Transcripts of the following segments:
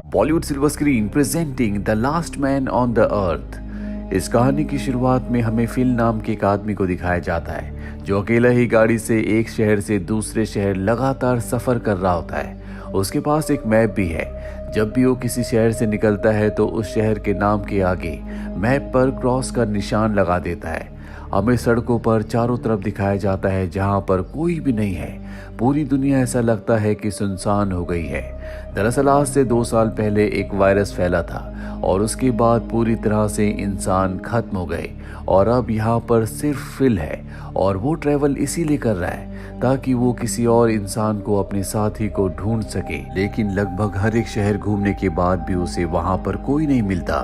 Bollywood silver screen presenting the last man on the earth. इस कहानी की शुरुआत में हमें फिल नाम के एक आदमी को दिखाया जाता है जो अकेला ही गाड़ी से एक शहर से दूसरे शहर लगातार सफर कर रहा होता है। उसके पास एक मैप भी है। जब भी वो किसी शहर से निकलता है तो उस शहर के नाम के आगे मैप पर क्रॉस का निशान लगा देता है। हमें सड़कों पर चारों तरफ दिखाया जाता है जहां पर कोई भी नहीं है। पूरी दुनिया ऐसा लगता है कि सुनसान हो गई है। दरअसल आज से 2 साल पहले एक वायरस फैला था और उसके बाद पूरी तरह से इंसान खत्म हो गए और अब यहाँ पर सिर्फ फिल है और वो ट्रैवल इसीलिए कर रहा है ताकि वो किसी और इंसान को अपने साथी को ढूंढ सके। लेकिन लगभग हर एक शहर घूमने के बाद भी उसे वहां पर कोई नहीं मिलता।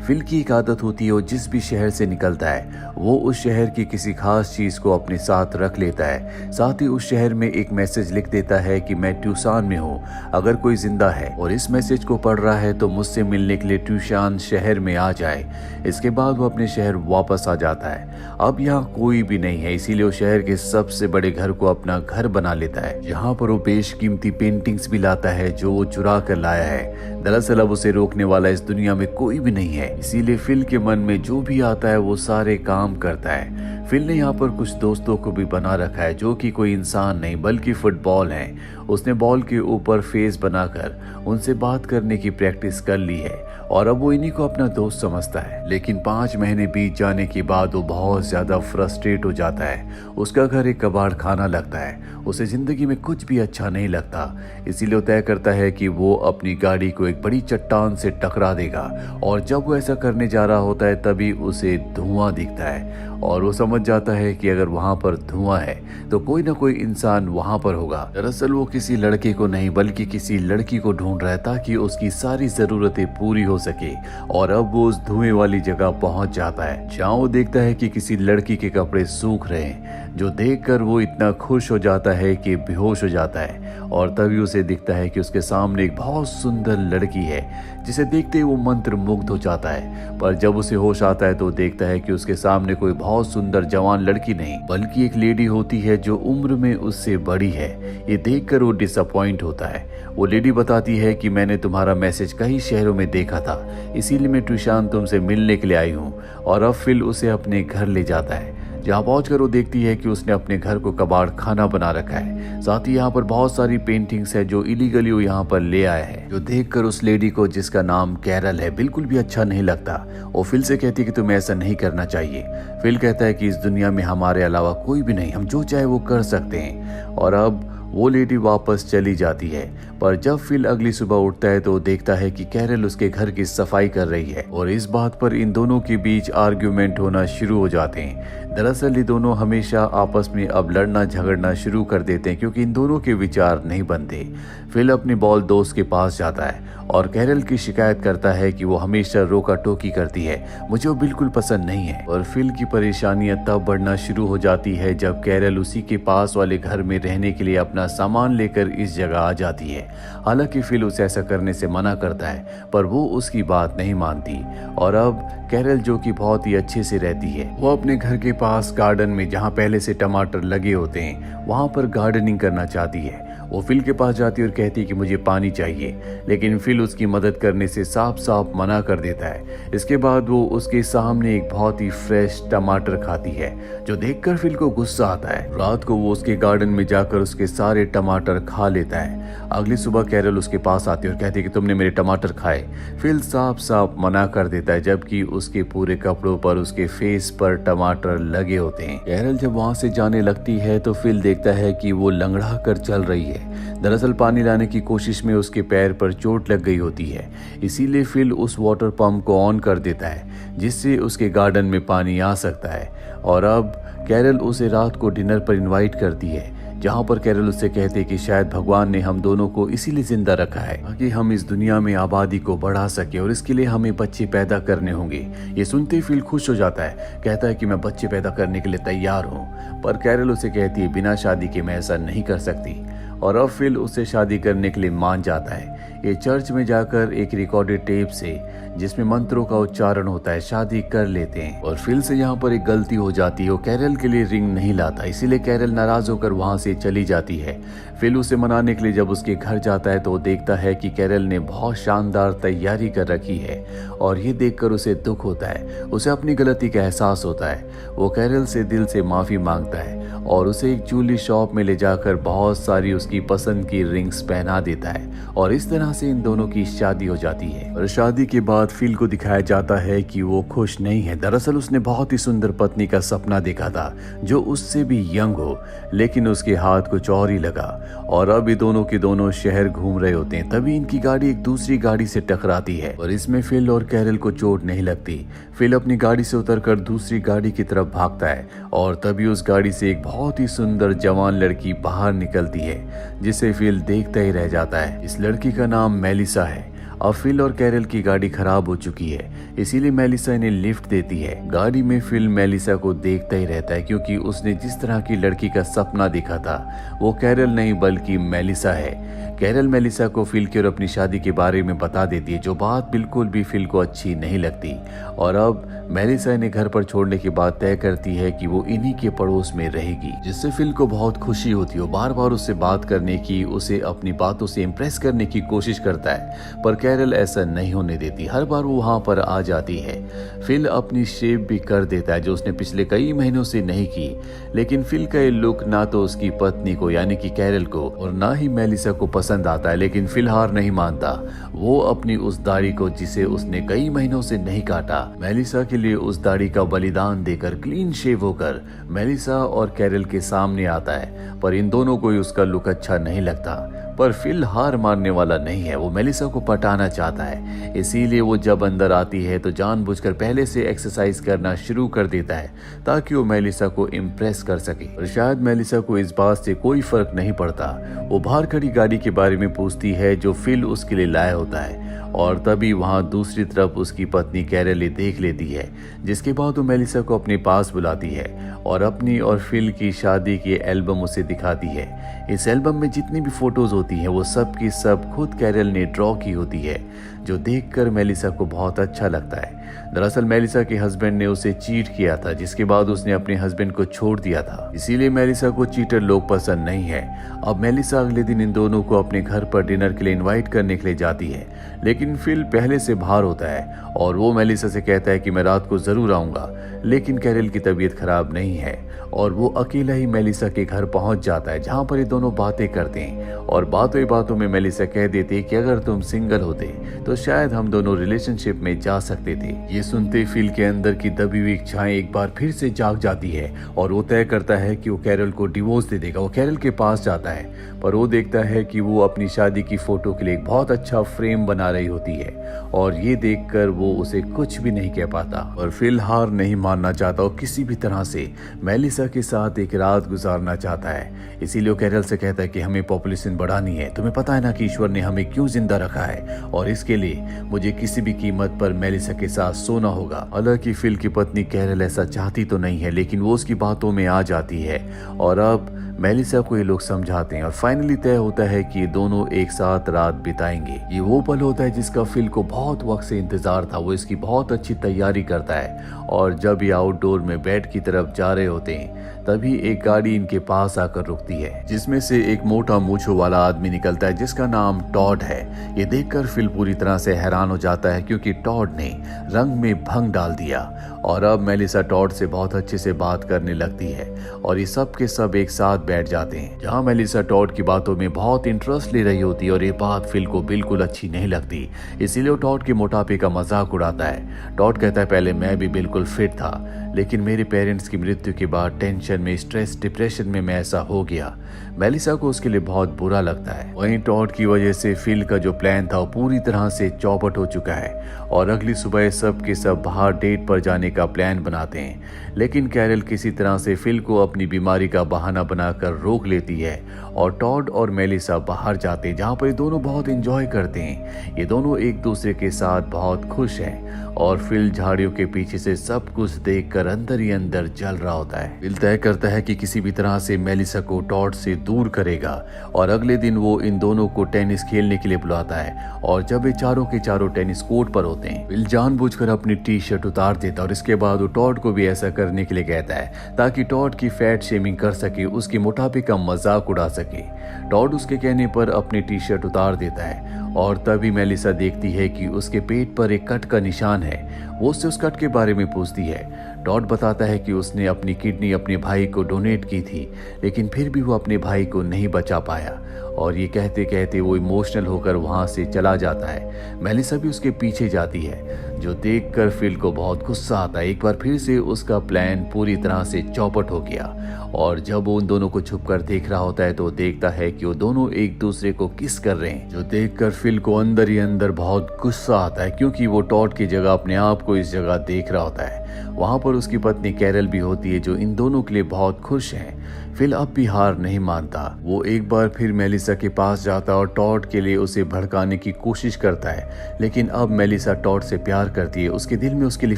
फिल की एक आदत होती है, वो जिस भी शहर से निकलता है वो उस शहर की किसी खास चीज को अपने साथ रख लेता है। साथ ही उस शहर में एक मैसेज लिख देता है कि मैं ट्यूसान में हूँ, अगर कोई जिंदा है और इस मैसेज को पढ़ रहा है तो मुझसे मिलने के लिए ट्यूसान शहर में आ जाए। इसके बाद वो अपने शहर वापस आ जाता है। अब यहाँ कोई भी नहीं है, इसीलिए वो शहर के सबसे बड़े घर को अपना घर बना लेता है। यहाँ पर वो बेशकीमती पेंटिंग्स भी लाता है जो वो चुरा कर लाया है। दरअसल अब उसे रोकने वाला इस दुनिया में कोई भी नहीं है, इसीलिए फिल के मन में जो भी आता है वो सारे काम करता है। फिल ने यहाँ पर कुछ दोस्तों को भी बना रखा है जो कि कोई इंसान नहीं बल्कि फुटबॉल है। उसने बॉल के ऊपर फेस बनाकर उनसे बात करने की प्रैक्टिस कर ली है और अब वो इन्हीं को अपना दोस्त समझता है। लेकिन 5 महीने बीत जाने के बाद वो बहुत ज्यादा फ्रस्ट्रेट हो जाता है। उसका घर एक कबाड़ खाना लगता है, उसे जिंदगी में कुछ भी अच्छा नहीं लगता। इसीलिए वो तय करता है कि वो अपनी गाड़ी को एक बड़ी चट्टान से टकरा देगा और जब वो ऐसा करने जा रहा होता है तभी उसे धुआं दिखता है और वो समझ जाता है कि अगर वहां पर धुआं है तो कोई ना कोई इंसान वहां पर होगा। दरअसल वो किसी लड़के को नहीं बल्कि किसी लड़की को ढूंढ रहा है ताकि उसकी सारी जरूरतें पूरी हो सके। और अब वो उस धुएं वाली जगह पहुंच जाता है जहां वो देखता है कि किसी लड़की के कपड़े सूख रहे हैं, जो देखकर वो इतना खुश हो जाता है कि बेहोश हो जाता है। और तभी उसे दिखता है कि उसके सामने एक बहुत सुंदर लड़की है जिसे देखते ही वो मंत्र मुग्ध हो जाता है। पर जब उसे होश आता है तो देखता है कि उसके सामने कोई बहुत सुंदर जवान लड़की नहीं बल्कि एक लेडी होती है जो उम्र में उससे बड़ी है। ये देखकर वो डिसअपॉइंट होता है। वो लेडी बताती है कि मैंने तुम्हारा मैसेज कई शहरों में देखा था, इसीलिए मैं ट्यूशान तुमसे मिलने के लिए आई हूँ। और अब फिल उसे अपने घर ले जाता है जहाँ पहुंचकर वो देखती है कि उसने अपने घर को कबाड़ खाना बना रखा है। साथ ही यहाँ पर बहुत सारी पेंटिंग्स है जो इलीगली वो यहाँ पर ले आया है, जो देखकर उस लेडी को जिसका नाम कैरल है बिल्कुल भी अच्छा नहीं लगता। वो फिल से कहती है कि तुम्हें ऐसा नहीं करना चाहिए। फिल कहता है कि इस दुनिया में हमारे अलावा कोई भी नहीं, हम जो चाहे वो कर सकते हैं। और अब वो लेडी वापस चली जाती है। पर जब फिल अगली सुबह उठता है तो देखता है कि कैरल उसके घर की सफाई कर रही है और इस बात पर इन दोनों के बीच आर्ग्यूमेंट होना शुरू हो जाते हैं। दरअसल ये दोनों हमेशा आपस में अब लड़ना झगड़ना शुरू कर देते हैं क्योंकि इन दोनों के विचार नहीं बनते। फिल अपने बॉल दोस्त के पास जाता है और कैरल की शिकायत करता है कि वो हमेशा रोका टोकी करती है, मुझे वो बिल्कुल पसंद नहीं है। और फिल की परेशानियां तब बढ़ना शुरू हो जाती है जब कैरल उसी के पास वाले घर में रहने के लिए अपना सामान लेकर इस जगह आ जाती है। हालांकि फिल उसे ऐसा करने से मना करता है पर वो उसकी बात नहीं मानती। और अब कैरल जो कि बहुत ही अच्छे से रहती है, वो अपने घर के पास गार्डन में जहाँ पहले से टमाटर लगे होते हैं वहां पर गार्डनिंग करना चाहती है। वो फिल के पास जाती है और कहती है कि मुझे पानी चाहिए, लेकिन फिल उसकी मदद करने से साफ साफ मना कर देता है। इसके बाद वो उसके सामने एक बहुत ही फ्रेश टमाटर खाती है जो देखकर फिल को गुस्सा आता है। रात को वो उसके गार्डन में जाकर उसके सारे टमाटर खा लेता है। अगली सुबह कैरल उसके पास आती है और कहती है कि तुमने मेरे टमाटर खाए। फिल साफ साफ मना कर देता है जबकि उसके पूरे कपड़ों पर उसके फेस पर टमाटर लगे होते हैं। कैरल जब वहां से जाने लगती है तो फिल देखता है कि वो लंगड़ा कर चल रही है। दरअसल पानी लाने की कोशिश में उसके पैर पर चोट लग गई होती है, इसीलिए फिल उस वाटर पंप को ऑन कर देता है जिससे उसके गार्डन में पानी आ सकता है। और अब कैरल उसे रात को डिनर पर इनवाइट करती है जहां पर कैरल उससे कहते कि शायद भगवान ने हम दोनों को इसीलिए जिंदा रखा है ताकि हम इस दुनिया में आबादी को बढ़ा सके और इसके लिए हमें बच्चे पैदा करने होंगे। ये सुनते ही फिल खुश हो जाता है, कहता है कि मैं बच्चे पैदा करने के लिए तैयार हूँ। पर कैरल उसे कहती है बिना शादी के मैं ऐसा नहीं कर सकती। और अब फिल उससे शादी करने के लिए मान जाता है। ये चर्च में जाकर एक रिकॉर्डेड टेप से, जिसमें मंत्रों का उच्चारण होता है, शादी कर लेते हैं। और फिल से यहाँ पर एक गलती हो जाती है, वो कैरल के लिए रिंग नहीं लाता, इसीलिए कैरल नाराज होकर वहां से चली जाती है। फिल उसे मनाने के लिए जब उसके घर जाता है तो वो देखता है कि कैरल ने बहुत शानदार तैयारी कर रखी है और ये देखकर उसे दुख होता है। उसे अपनी गलती का एहसास होता है। वो कैरल से दिल से माफी मांगता है और उसे एक ज्वेलरी शॉप में ले जाकर बहुत सारी उसकी पसंद की रिंग्स पहना देता है और इस तरह से इन दोनों की शादी हो जाती है। और शादी के बाद फिल को दिखाया जाता है कि वो खुश नहीं है। दरअसल उसने बहुत ही सुंदर पत्नी का सपना देखा था जो उससे भी यंग हो, लेकिन उसके हाथ कुछ और ही लगा और अब ये दोनों के दोनों शहर घूम रहे होते हैं। तभी इनकी गाड़ी एक दूसरी गाड़ी से टकराती है और इसमें फिल और कैरल को चोट नहीं लगती। फिल अपनी गाड़ी से उतरकर दूसरी गाड़ी की तरफ भागता है और तभी उस गाड़ी से एक बहुत ही सुंदर जवान लड़की बाहर निकलती है जिसे फिल देखता ही रह जाता है। इस लड़की का नाम मेलिसा है। अब फिल और कैरल की गाड़ी खराब हो चुकी है, इसीलिए मेलिसा इन्हें लिफ्ट देती है। गाड़ी में फिल मेलिसा को देखता ही रहता है क्योंकि उसने जिस तरह की लड़की का सपना देखा था वो कैरल नहीं बल्कि मेलिसा है। कैरल मेलिसा को फिल की और अपनी शादी के बारे में बता देती है, जो बात बिल्कुल भी फिल को अच्छी नहीं लगती। और अब मेलिसा इन्हें घर पर छोड़ने के बाद तय करती है कि वो इन्हीं के पड़ोस में रहेगी, जिससे फिल को बहुत खुशी होती है। बार बार उससे बात करने की, उसे अपनी बातों से इम्प्रेस करने की कोशिश करता है, पर कैरल ऐसा नहीं होने देती। हर बार वो वहां पर आ जाती है। फिल अपनी शेव भी कर देता है जो उसने पिछले कई महीनों से नहीं की, लेकिन फिल का ये लुक ना तो उसकी पत्नी को यानी कि कैरल को और ना ही मेलिसा को पसंद आता है। लेकिन फिल हार नहीं मानता। वो अपनी उस दाढ़ी को, जिसे उसने कई महीनों से नहीं काटा, मेलिसा के लिए उस दाढ़ी का बलिदान देकर क्लीन शेव होकर मेलिसा और कैरल के सामने आता है। पर इन दोनों को उसका लुक अच्छा नहीं लगता। पर फिल हार मारने वाला नहीं है, वो मेलिसा को पटाना चाहता है। इसीलिए वो जब अंदर आती है तो जानबूझकर पहले से एक्सरसाइज करना शुरू कर देता है ताकि वो मेलिसा को इम्प्रेस कर सके। और शायद मेलिसा को इस बात से कोई फर्क नहीं पड़ता। वो बाहर खड़ी गाड़ी के बारे में पूछती है जो फिल उसके लिए लाया होता है और तभी वहां दूसरी तरफ उसकी पत्नी कैरल देख लेती है, जिसके बाद वो मेलिसा को अपने पास बुलाती है और अपनी और फिल की शादी की एल्बम उसे दिखाती है। इस एल्बम में जितनी भी फोटोज होती हैं वो सब की सब खुद कैरल ने ड्रॉ की होती है, जो देखकर मेलिसा को बहुत अच्छा लगता है। दरअसल मेलिसा के हस्बैंड ने उसे चीट किया था, जिसके बाद उसने अपने हस्बैंड को छोड़ दिया था। इसीलिए मेलिसा को चीटर लोग पसंद नहीं है। अब मेलिसा अगले दिन इन दोनों को अपने घर पर डिनर के लिए इनवाइट करने के लिए जाती है, लेकिन फिल पहले से बाहर होता है और वो मेलिसा से कहता है कि मैं रात को जरूर आऊंगा। लेकिन कैरल की तबीयत खराब नहीं है और वो अकेला ही मेलिसा के घर पहुंच जाता है, जहां पर ये दोनों बातें करते हैं। और बातों ही बातों में मेलिसा कह देती है कि अगर तुम सिंगल होते तो शायद हम दोनों रिलेशनशिप में जा सकते थे। ये सुनते फिल के अंदर की दबी हुई इच्छाएं एक बार फिर से जाग जाती है और वो तय करता है कि वो कैरल को डिवोर्स दे देगा। वो कैरल के पास जाता है, पर वो देखता है कि वो अपनी शादी की फोटो के लिए एक बहुत अच्छा फ्रेम बना रही होती है और ये देखकर वो उसे कुछ भी नहीं कह पाता। और फिल हार नहीं मानना चाहता और किसी भी तरह से मेलिसा के साथ एक रात गुजारना चाहता है। इसीलिए वो कैरल से कहता है कि हमें पॉपुलेशन बढ़ानी है। तुम्हें पता है ना कि ईश्वर ने हमें क्यों जिंदा रखा है और इसके लिए मुझे किसी भी कीमत पर मेलिसा के साथ सोना होगा। हालांकि फिल की पत्नी कैरल ऐसा चाहती तो नहीं है, लेकिन वो उसकी बातों में आ जाती है और अब मेलिसा को ये लोग समझाते हैं और फाइनली तय होता है कि दोनों एक साथ रात बिताएंगे। ये वो पल होता है जिसका फिल को बहुत वक्त से इंतजार था। वो इसकी बहुत अच्छी तैयारी करता है और जब ये आउटडोर में बेड की तरफ जा रहे होते हैं तभी एक गाड़ी इनके पास आकर रुकती है, जिसमें से एक मोटा मूंछों वाला आदमी निकलता है जिसका नाम टॉड है। ये देखकर फिल पूरी तरह से हैरान हो जाता है क्योंकि टॉड ने रंग में भंग डाल दिया और अब मेलिसा टॉड से बहुत अच्छे से बात करने लगती है और ये सब के सब एक साथ बैठ जाते हैं। जहां मेलिसा टॉड की बातों में बहुत इंटरेस्ट ले रही होती है और ये बात फिल को बिल्कुल अच्छी नहीं लगती, इसीलिए वो टॉड के मोटापे का मजाक उड़ाता है। टॉड कहता है पहले मैं भी बिल्कुल फिट था, लेकिन मेरे पेरेंट्स की मृत्यु के बाद टेंशन में, स्ट्रेस, डिप्रेशन में मैं ऐसा हो गया। मेलिसा को उसके लिए बहुत बुरा लगता है। वहीं टॉड की वजह से फिल का जो प्लान था वो पूरी तरह से चौपट हो चुका है और अगली सुबह सब के सब बाहर डेट पर जाने का प्लान बनाते हैं। लेकिन कैरल किसी तरह से फिल को अपनी बीमारी का बहाना बनाकर रोक लेती है और टॉड और मेलिसा बाहर जाते हैं, जहाँ पर ये दोनों बहुत एंजॉय करते हैं। ये दोनों एक दूसरे के साथ बहुत खुश हैं और फिल झाड़ियों के पीछे से सब कुछ देखकर देखकर अंदर ही अंदर जल रहा होता है। फिल तय करता है कि किसी भी तरह से मेलिसा को टॉड से दूर करेगा और अगले दिन वो इन दोनों को टेनिस खेलने के लिए बुलाता है। और जब ये चारों के चारों टेनिस कोर्ट पर होते हैं, फिल जानबूझकर अपनी टी शर्ट उतार देता है और इसके बाद वो टॉड को भी ऐसा करने के लिए कहता है ताकि टॉड की फैट शेमिंग कर सके, उसके मोटापे का मजाक उड़ा सके। टॉड उसके कहने पर अपनी टी शर्ट उतार देता है और तभी मेलिसा देखती है कि उसके पेट पर एक कट का निशान है। वो उससे उस कट के बारे में पूछती है। टॉड बताता है कि उसने अपनी किडनी अपने भाई को डोनेट की थी, लेकिन फिर भी वो अपने भाई को नहीं बचा पाया। और ये कहते कहते वो इमोशनल होकर वहां से चला जाता है। मेलिसा भी उसके पीछे जाती है, जो देखकर फिल को बहुत गुस्सा आता है। एक बार फिर से उसका प्लान पूरी तरह से चौपट हो गया और जब वो उन दोनों को छुपकर देख रहा होता है तो देखता है कि वो दोनों एक दूसरे को किस कर रहे हैं, जो देखकर फिल को अंदर ही अंदर बहुत गुस्सा आता है, क्योंकि वो टॉड की जगह अपने आप को इस जगह देख रहा होता है। वहां पर उसकी पत्नी कैरल भी होती है, जो इन दोनों के लिए बहुत खुश है। फिल अब भी हार नहीं मानता। वो एक बार फिर मेलिसा के पास जाता और टॉड के लिए उसे भड़काने की कोशिश करता है, लेकिन अब मेलिसा टॉड से प्यार करती है, उसके दिल में उसके लिए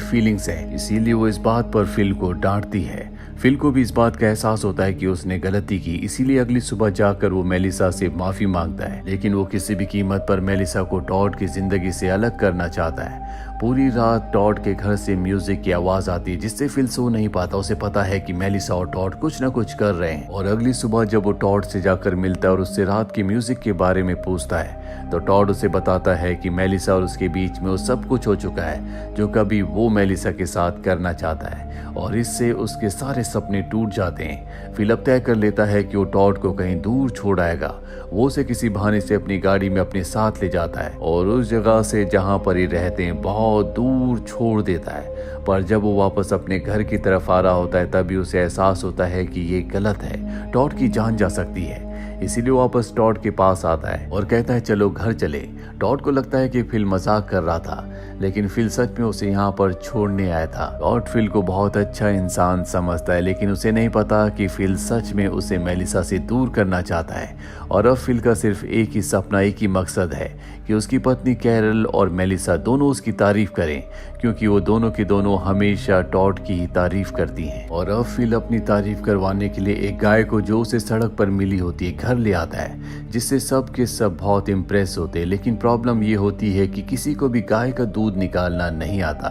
फीलिंग्स है, इसीलिए वो इस बात पर फिल को डांटती है। फिल को भी इस बात का एहसास होता है कि उसने गलती की, इसीलिए अगली सुबह जाकर वो मेलिसा से माफी मांगता है, लेकिन वो किसी भी कीमत पर मेलिसा को टॉड की जिंदगी से अलग करना चाहता है। पूरी रात टॉड के घर से म्यूजिक की आवाज आती है, जिससे फिल सो नहीं पाता। उसे पता है कि मेलिसा और टॉड कुछ न कुछ कर रहे हैं। और अगली सुबह जब वो टॉड से जाकर मिलता है और उससे रात की म्यूजिक के बारे में पूछता है, तो टॉड उसे बताता है कि मेलिसा और उसके बीच में वो सब कुछ हो चुका है जो कभी वो मेलिसा के साथ करना चाहता है, और इससे उसके सारे सपने टूट जाते हैं। फिल अब तय कर लेता है कि वो टॉड को कहीं दूर छोड़ आएगा। वो उसे किसी बहाने से अपनी गाड़ी में अपने साथ ले जाता है और उस जगह से जहां पर ये रहते हैं बहुत दूर छोड़ देता है। पर जब वो वापस अपने घर की तरफ आ रहा होता है, तभी उसे एहसास होता है कि ये गलत है, टॉड की जान जा सकती है। इसीलिए वापस टॉड के पास आता है और कहता है चलो घर चले। टॉड को लगता है कि फिल मजाक कर रहा था, लेकिन फिल सच में उसे यहाँ पर छोड़ने आया था। टॉड फिल को बहुत अच्छा इंसान समझता है, लेकिन उसे नहीं पता कि फिल सच में उसे मेलिसा से दूर करना चाहता है। और अब फिल का सिर्फ एक ही सपना, एक ही मकसद है कि उसकी पत्नी कैरल और मेलिसा दोनों उसकी तारीफ करें, क्योंकि वो दोनों की दोनों हमेशा टॉड की ही तारीफ करती हैं। और अब फिल अपनी तारीफ करवाने के लिए एक गाय को जो उसे सड़क पर मिली होती है घर ले आता है, जिससे सब के सब बहुत इम्प्रेस होते हैं। लेकिन प्रॉब्लम ये होती है कि किसी को भी गाय का दूध निकालना नहीं आता।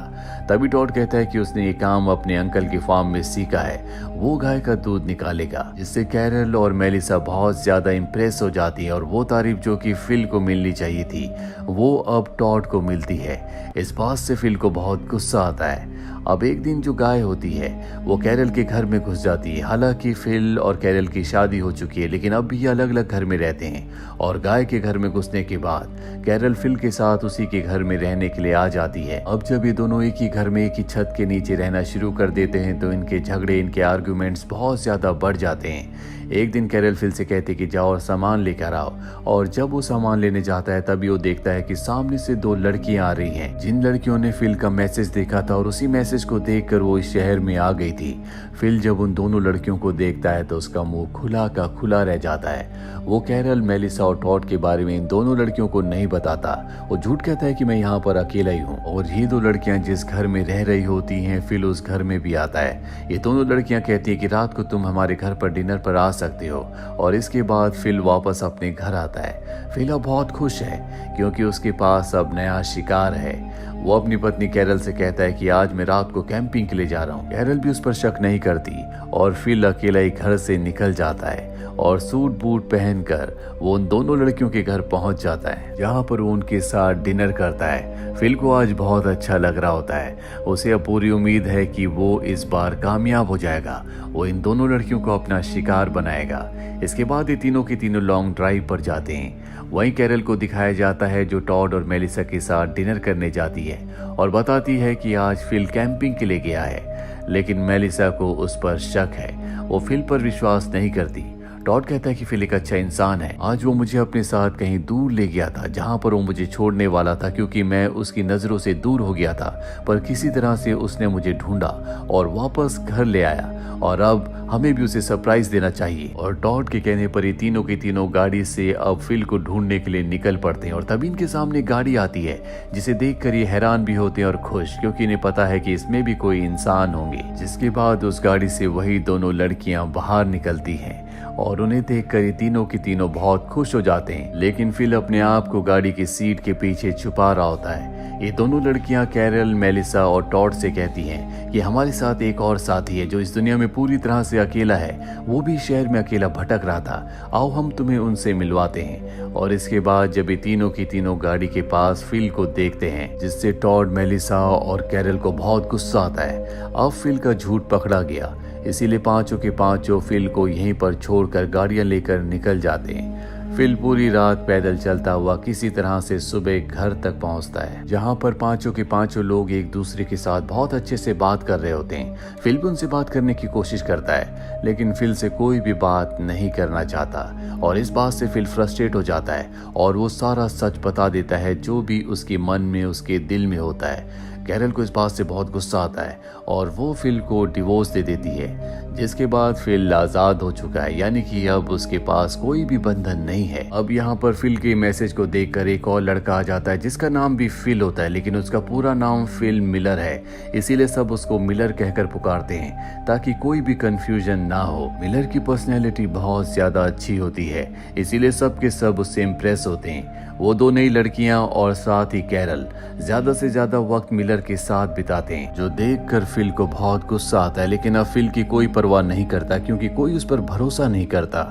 तभी टॉड कहता है कि उसने ये काम अपने अंकल की फार्म में सीखा है, वो गाय का दूध निकालेगा, जिससे कैरल और मेलिसा बहुत ज्यादा इम्प्रेस हो जाती है और वो तारीफ जो कि फिल को मिलनी चाहिए थी वो अब टॉड को मिलती है। इस बात से फिल को बहुत गुस्सा आता है। अब एक दिन जो गाय होती है वो कैरल के घर में घुस जाती है। हालांकि फिल और कैरल की शादी हो चुकी है, लेकिन अब भी अलग अलग घर में रहते हैं। और गाय के घर में घुसने के बाद कैरल फिल के साथ उसी के घर में रहने के लिए आ जाती है। अब जब ये दोनों एक ही घर में एक ही छत के नीचे रहना शुरू कर देते हैं तो इनके झगड़े, इनके आर्गुमेंट्स बहुत ज्यादा बढ़ जाते हैं। एक दिन कैरल फिल से कहती कि जाओ और सामान लेकर आओ, और जब वो सामान लेने जाता है तभी वो देखता है कि सामने से दो लड़कियां आ रही हैं, जिन लड़कियों ने फिल का मैसेज देखा था और उसी मैसेज को देखकर वो इस शहर में आ गई थी। फिल जब उन दोनों लड़कियों को देखता है तो उसका मुंह खुला का खुला रह जाता है। वो कैरल, मेलिसा और टॉड के बारे में इन दोनों लड़कियों को नहीं बताता। वो झूठ कहता है कि मैं यहाँ पर अकेला ही हूँ। और ये दो लड़कियां जिस घर में रह रही होती हैं, फिल उस घर में भी आता है। ये दोनों लड़कियां कहती है कि रात को तुम हमारे घर पर डिनर पर आ सकते हो। और इसके बाद फिल वापस अपने घर आता है। फिल अब बहुत खुश है क्योंकि उसके पास अब नया शिकार है। वो अपनी पत्नी कैरल से कहता है कि आज मैं रात को कैंपिंग के लिए जा रहा हूँ। कैरल भी उस पर शक नहीं करती और फिल अकेला ही घर से निकल जाता है और सूट बूट पहनकर वो उन दोनों लड़कियों के घर पहुंच जाता है, जहां पर वो उनके साथ डिनर करता है। फिल को आज बहुत अच्छा लग रहा होता है। उसे अब पूरी उम्मीद है कि वो इस बार कामयाब हो जाएगा। वो इन दोनों लड़कियों को अपना शिकार बनाएगा। इसके बाद ये तीनों की तीनों लॉन्ग ड्राइव पर जाते हैं। वहीं कैरल को दिखाया जाता है जो टॉड और मेलिसा के साथ डिनर करने जाती है और बताती है कि आज फिल कैंपिंग के लिए गया है, लेकिन मेलिसा को उस पर शक है। वो फिल पर विश्वास नहीं करती। टॉड कहता है कि फिल एक अच्छा इंसान है। आज वो मुझे अपने साथ कहीं दूर ले गया था जहाँ पर वो मुझे छोड़ने वाला था, क्योंकि मैं उसकी नजरों से दूर हो गया था, पर किसी तरह से उसने मुझे ढूंढा और वापस घर ले आया और अब हमें भी उसे सरप्राइज देना चाहिए। और टॉड के कहने पर ये तीनों की तीनों गाड़ी से अब फिल को ढूंढने के लिए निकल पड़ते हैं और तभी इनके सामने गाड़ी आती है जिसे देखकर ये हैरान भी होते हैं और खुश, क्योंकि इन्हें पता है कि इसमें भी कोई इंसान होंगे। जिसके बाद उस गाड़ी से वही दोनों लड़कियां बाहर निकलती हैं और उन्हें देखकर ये तीनों की तीनों बहुत खुश हो जाते हैं। लेकिन फिल अपने आप को गाड़ी की सीट के पीछे छुपा रहा होता है। ये दोनों लड़कियां कैरल, मेलिसा और टॉड से कहती हैं कि हमारे साथ एक और साथी है जो इस दुनिया में पूरी तरह से अकेला है, वो भी शहर में अकेला भटक रहा था, आओ हम तुम्हें उनसे मिलवाते हैं। और इसके बाद जब ये तीनों की तीनों गाड़ी के पास फिल को देखते हैं, जिससे टॉड, मेलिसा और कैरल को बहुत गुस्सा आता है। अब फिल का झूठ पकड़ा गया, इसीलिए पांचों के पांचों फिल को यहीं पर छोड़कर गाड़ियां लेकर निकल जाते हैं। फिल पूरी रात पैदल चलता हुआ किसी तरह से सुबह घर तक पहुंचता है, जहां पर पांचों के पांचों लोग एक दूसरे के साथ बहुत अच्छे से बात कर रहे होते हैं। फिल भी उनसे बात करने की कोशिश करता है, लेकिन फिल से कोई भी बात नहीं करना चाहता और इस बात से फिल फ्रस्ट्रेट हो जाता है और वो सारा सच बता देता है जो भी उसके मन में, उसके दिल में होता है। कैरल को इस बात से बहुत गुस्सा आता है और वो फिल को डिवोर्स दे देती है, जिसके बाद फिल आजाद हो चुका है, यानी कि अब उसके पास कोई भी बंधन नहीं है। अब यहाँ पर फिल के मैसेज को देखकर एक और लड़का आ जाता है जिसका नाम भी फिल होता है, लेकिन उसका पूरा नाम फिल मिलर है, इसीलिए सब उसको मिलर कहकर पुकारते हैं ताकि कोई भी कंफ्यूजन ना हो। मिलर की पर्सनैलिटी बहुत ज्यादा अच्छी होती है, इसीलिए सब के सब उससे इम्प्रेस होते हैं। वो दो नई लड़कियां और साथ ही कैरल ज्यादा से ज्यादा वक्त मिलर के साथ बिताते हैं, जो देखकर फिल को बहुत गुस्सा आता है। लेकिन अब फिल की कोई परवाह नहीं करता, क्योंकि कोई उस पर भरोसा नहीं करता।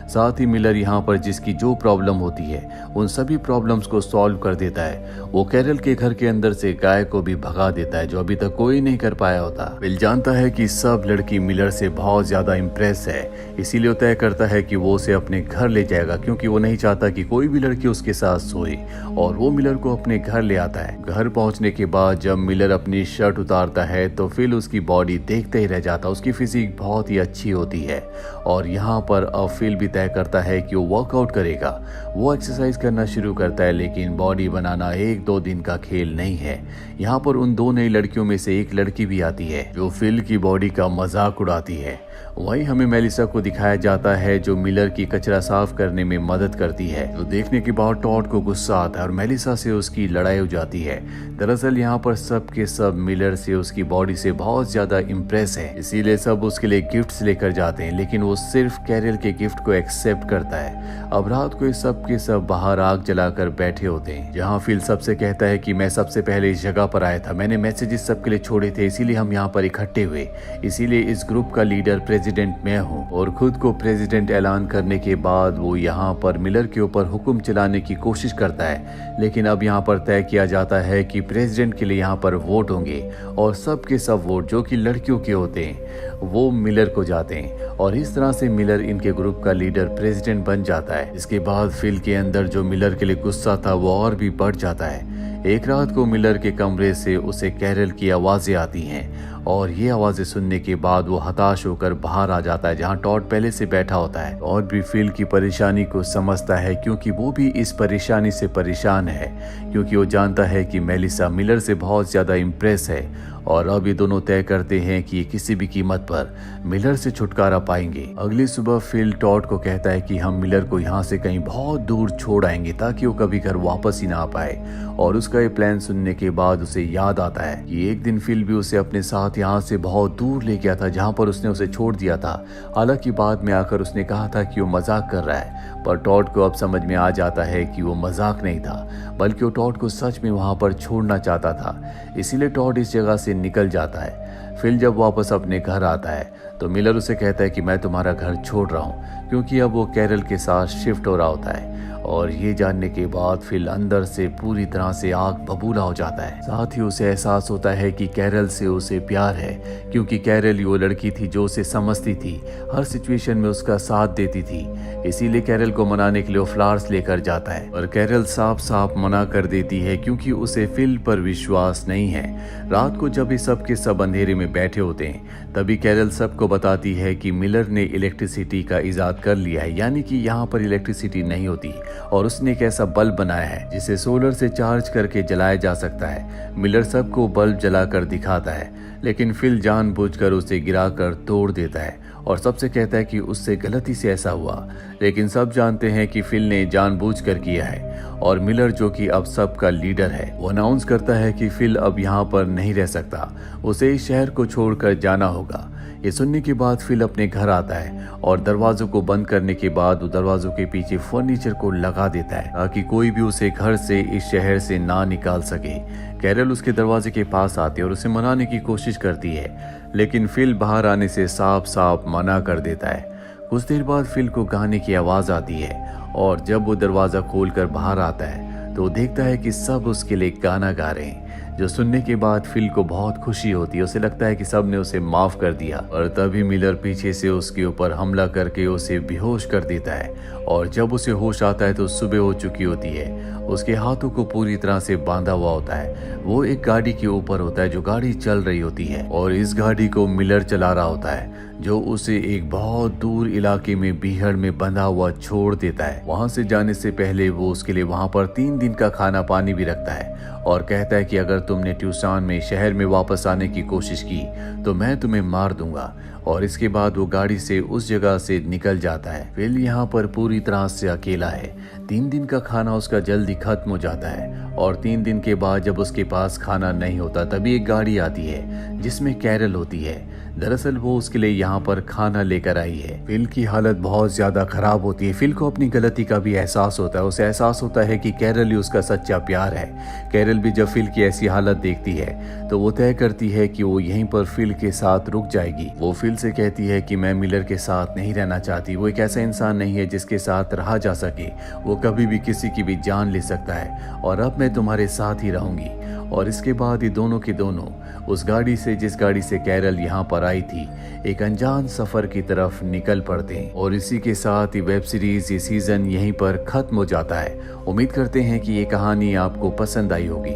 साथ ही मिलर यहाँ पर जिसकी जो प्रॉब्लम होती है उन सभी प्रॉब्लम्स को सॉल्व कर देता है। वो कैरल के घर के अंदर से गाय को भी भगा देता है, जो अभी तक कोई नहीं कर पाया होता। फिल जानता है कि सब लड़की मिलर से बहुत ज्यादा इम्प्रेस है, इसीलिए तय करता है कि वो उसे अपने घर ले जाएगा, क्योंकि वो नहीं चाहता कि कोई भी लड़की उसके साथ सोए। और वो मिलर को अपने घर ले आता है। घर पहुंचने के बाद जब मिलर अपनी शर्ट उतारता है तो फिल उसकी बॉडी देखते ही रह जाता। उसकी फिजिक बहुत ही अच्छी होती है और यहाँ पर अब फिल भी तय करता है कि वो वर्कआउट करेगा। वो एक्सरसाइज करना शुरू करता है, लेकिन बॉडी बनाना 1-2 दिन का खेल नहीं है। यहाँ पर उन दो नई लड़कियों में से एक लड़की भी आती है जो फिल की बॉडी का मजाक उड़ाती है। वहीं हमें मेलिसा को दिखाया जाता है जो मिलर की कचरा साफ करने में मदद करती है। तो देखने के बाद टॉड को गुस्सा आता है और मेलिसा से उसकी लड़ाई हो जाती है। दरअसल यहाँ पर सब के सब मिलर से, उसकी बॉडी से बहुत ज्यादा इम्प्रेस है, इसीलिए सब उसके लिए गिफ्ट्स लेकर जाते हैं, लेकिन वो सिर्फ कैरल के गिफ्ट को एक्सेप्ट करता है। अब रात को सब के सब बाहर आग जलाकर बैठे होते हैं, जहाँ फिल सबसे कहता है कि मैं सबसे पहले इस जगह पर आया था, मैंने मैसेजेस सबके लिए छोड़े थे, इसीलिए हम यहाँ पर इकट्ठे हुए, इसीलिए इस ग्रुप का लीडर प्रेसिडेंट मैं हूँ। और खुद को प्रेसिडेंट ऐलान करने के बाद वो यहाँ पर मिलर के ऊपर हुक्म चलाने की कोशिश करता है, लेकिन अब यहाँ पर तय किया जाता है कि प्रेसिडेंट के लिए यहाँ पर वोट होंगे और सब के सब वोट जो कि लड़कियों के होते हैं वो मिलर को जाते हैं और इस तरह से मिलर इनके ग्रुप का लीडर प्रेसिडेंट बन जाता है। इसके बाद फिल के अंदर जो मिलर के लिए गुस्सा था वो और भी बढ़ जाता है। एक रात को मिलर के कमरे से उसे कैरल की आवाजें आती हैं और ये आवाजें सुनने के बाद वो हताश होकर बाहर आ जाता है, जहाँ टॉड पहले से बैठा होता है और भी फिल की परेशानी को समझता है, क्योंकि वो भी इस परेशानी से परेशान है, क्योंकि वो जानता है कि मेलिसा मिलर से बहुत ज्यादा इम्प्रेस है और अब ये दोनों तय करते हैं कि ये किसी भी कीमत पर मिलर से छुटकारा पाएंगे। अगली सुबह फिल टॉड को कहता है कि हम मिलर को यहाँ से कहीं बहुत दूर छोड़ आएंगे ताकि वो कभी घर वापस ही ना आ पाए। और उसका ये प्लान सुनने के बाद उसे याद आता है कि एक दिन फिल भी उसे अपने साथ यहाँ से बहुत दूर ले गया था, जहाँ पर उसने उसे छोड़ दिया था। हालांकि बाद में आकर उसने कहा था कि वो मजाक कर रहा है, पर टॉड को अब समझ में आ जाता है कि वो मजाक नहीं था, बल्कि वो टॉड को सच में वहाँ पर छोड़ना चाहता था। इसीलिए टॉड इस जगह से निकल जाता है। फिल जब वापस अपने घर आता है तो मिलर उसे कहता है कि मैं तुम्हारा घर छोड़ रहा हूँ, क्योंकि अब वो कैरल के साथ शिफ्ट हो रहा होता है और ये जानने के बाद फिल अंदर से पूरी तरह से आग बबूला हो जाता है। साथ ही उसे एहसास होता है कि कैरल से उसे प्यार है, क्योंकि कैरल वो लड़की थी जो उसे समझती थी, हर सिचुएशन में उसका साथ देती थी। इसीलिए कैरल को मनाने के लिए वो फ्लावर्स लेकर जाता है, और कैरल साफ साफ मना कर देती है क्योंकि उसे फिल पर विश्वास नहीं है। रात को जब ये सब के सब अंधेरे में बैठे होते हैं, तभी कैरल सबको बताती है कि मिलर ने इलेक्ट्रिसिटी का इजाद कर लिया है, यानी कि यहाँ पर इलेक्ट्रिसिटी नहीं होती, और उसने एक ऐसा बल्ब बनाया है जिसे सोलर से चार्ज करके जलाया जा सकता है। मिलर सबको बल्ब जलाकर दिखाता है, लेकिन फिल जानबूझकर उसे गिराकर तोड़ देता है और सबसे कहता है कि उससे गलती से ऐसा हुआ। लेकिन सब जानते हैं कि फिल ने जानबूझकर किया है, और मिलर जो कि अब सबका लीडर है, वो अनाउंस करता है कि फिल अब यहाँ पर नहीं रह सकता, उसे इस शहर को छोड़कर जाना होगा। ये सुनने के बाद फिल अपने घर आता है और दरवाजों को बंद करने के बाद वो दरवाजों के पीछे फर्नीचर को लगा देता है ताकि कोई भी उसे घर से इस शहर से ना निकाल सके। कैरल उसके दरवाजे के पास आती है और उसे मनाने की कोशिश करती है, लेकिन फिल बाहर आने से साफ साफ मना कर देता है। कुछ देर बाद फिल को गाने की आवाज आती है, और जब वो दरवाजा खोलकर बाहर आता है तो वो देखता है कि सब उसके लिए गाना गा रहे हैं, जो सुनने के बाद फिल को बहुत खुशी होती है। उसे लगता है कि सब ने उसे माफ कर दिया, और तभी मिलर पीछे से उसके ऊपर हमला करके उसे बेहोश कर देता है, और जब उसे होश आता है तो सुबह हो चुकी होती है। उसके हाथों को पूरी तरह से बांधा हुआ होता है। वो एक गाड़ी के ऊपर होता है, जो गाड़ी चल रही होती है, और इस गाड़ी को मिलर चला रहा होता है, जो उसे एक बहुत दूर इलाके में बीहड़ में बंधा हुआ छोड़ देता है। वहां से जाने से पहले वो उसके लिए वहां पर 3 दिन का खाना पानी भी रखता है, और कहता है कि अगर तुमने ट्यूसान में शहर में वापस आने की कोशिश की तो मैं तुम्हें मार दूंगा। और इसके बाद वो गाड़ी से उस जगह से निकल जाता है। फिल यहाँ पर पूरी तरह से अकेला है। 3 दिन का खाना उसका जल्दी खत्म हो जाता है, और 3 दिन के बाद जब उसके पास खाना नहीं होता तभी एक गाड़ी आती है जिसमें कैरल होती है। दरअसल वो उसके लिए यहाँ पर खाना लेकर आई है। फिल की हालत बहुत ज्यादा खराब होती है। फिल को अपनी गलती का भी एहसास होता है। उसे एहसास होता है कि कैरल ही उसका सच्चा प्यार है। कैरल भी जब फिल की ऐसी हालत देखती है तो वो तय करती है कि वो यहीं पर फिल के साथ रुक जाएगी। वो फिल से कहती है कि मैं मिलर के साथ नहीं रहना चाहती। वो एक ऐसा इंसान नहीं है जिसके साथ रहा जा सके। वो कभी भी किसी की भी जान ले सकता है, और अब मैं तुम्हारे साथ ही रहूंगी। और इसके बाद ये दोनों के दोनों उस गाड़ी से, जिस गाड़ी से कैरल यहाँ पर आई थी, एक अनजान सफर की तरफ निकल पड़ते हैं। और इसी के साथ ये वेब सीरीज, ये सीजन यहीं पर खत्म हो जाता है। उम्मीद करते हैं कि ये कहानी आपको पसंद आई होगी।